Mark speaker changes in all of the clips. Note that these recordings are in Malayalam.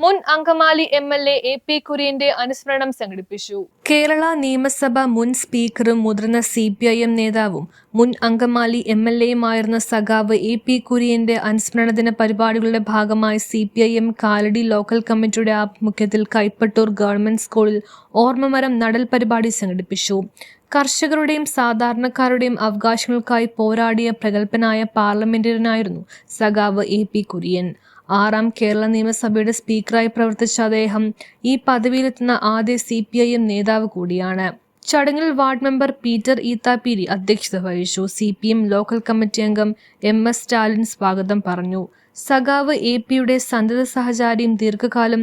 Speaker 1: മുൻ അങ്കമാലി MLA AP കുര്യന്റെ അനുസ്മരണം സംഘടിപ്പിച്ചു. കേരള നിയമസഭ മുൻ സ്പീക്കറും മുതിർന്ന CPIM നേതാവും മുൻ അങ്കമാലി MLAയുമായിരുന്ന സഖാവ് AP കുര്യന്റെ അനുസ്മരണ ദിന പരിപാടികളുടെ ഭാഗമായി CPIM കാലടി ലോക്കൽ കമ്മിറ്റിയുടെ ആഭിമുഖ്യത്തിൽ കൈപ്പട്ടൂർ ഗവൺമെന്റ് സ്കൂളിൽ ഓർമ്മമരം നടൽ പരിപാടി സംഘടിപ്പിച്ചു. കർഷകരുടെയും സാധാരണക്കാരുടെയും അവകാശങ്ങൾക്കായി പോരാടിയ പ്രഗത്ഭനായ പാർലമെന്റേറിയനായിരുന്നു സഖാവ് AP കുര്യൻ. 6ാം കേരള നിയമസഭയുടെ സ്പീക്കറായി പ്രവർത്തിച്ച അദ്ദേഹം ഈ പദവിയിലെത്തുന്ന ആദ്യ CPIM നേതാവ് കൂടിയാണ്. ചടങ്ങിൽ വാർഡ് മെമ്പർ പീറ്റർ ഈത്താപ്പീരി അധ്യക്ഷത വഹിച്ചു. CPM ലോക്കൽ കമ്മിറ്റി അംഗം MS സ്റ്റാലിൻ സ്വാഗതം പറഞ്ഞു. സഖാവ് APയുടെ സന്തത സഹചാരിയും ദീർഘകാലം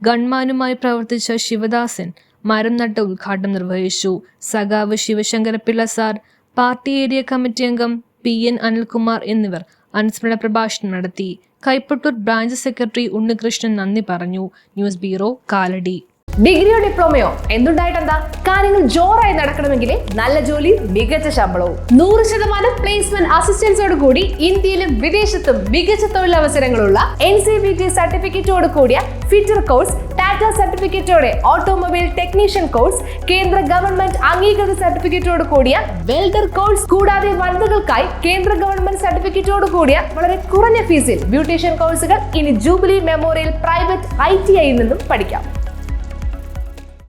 Speaker 1: ഗൺമാനുമായി പ്രവർത്തിച്ച ശിവദാസൻ മരം നട്ട് ഉദ്ഘാടനം നിർവഹിച്ചു. സഖാവ് Sivasankara Pillai sir, party area committee അംഗം PN അനിൽകുമാർ എന്നിവർ അനുസ്മരണ പ്രഭാഷണം നടത്തി. കൈപ്പട്ടൂർ ബ്രാഞ്ച് സെക്രട്ടറി ഉണ്ണികൃഷ്ണൻ നന്ദി പറഞ്ഞു. News bureau, Kalady.
Speaker 2: ഡിഗ്രിയോ ഡിപ്ലോമയോ എന്തുണ്ടായിട്ടെന്താ? കാര്യങ്ങൾ ജോറായി നടക്കണമെങ്കിൽ നല്ല ജോലി, മികച്ച ശമ്പളവും 100% പ്ലേസ്മെന്റ് അസിസ്റ്റൻസോട് കൂടി ഇന്ത്യയിലും വിദേശത്തും മികച്ച തൊഴിലവസരങ്ങളുള്ള NCVT സർട്ടിഫിക്കറ്റോട് കൂടിയ ഫിറ്റർ കോഴ്സ്, ടാറ്റ സർട്ടിഫിക്കറ്റോടെ ഓട്ടോമൊബൈൽ ടെക്നീഷ്യൻ കോഴ്സ്, കേന്ദ്ര ഗവൺമെന്റ് അംഗീകൃത സർട്ടിഫിക്കറ്റോട് കൂടിയ വെൽഡർ കോഴ്സ്, കൂടാതെ വനിതകൾക്കായി കേന്ദ്ര ഗവൺമെന്റ് സർട്ടിഫിക്കറ്റോട് കൂടിയ വളരെ കുറഞ്ഞ ഫീസിൽ ബ്യൂട്ടീഷ്യൻ കോഴ്സുകൾ ഇനി ജൂബിലി മെമ്മോറിയൽ പ്രൈവറ്റ് ITI നിന്നും പഠിക്കാം.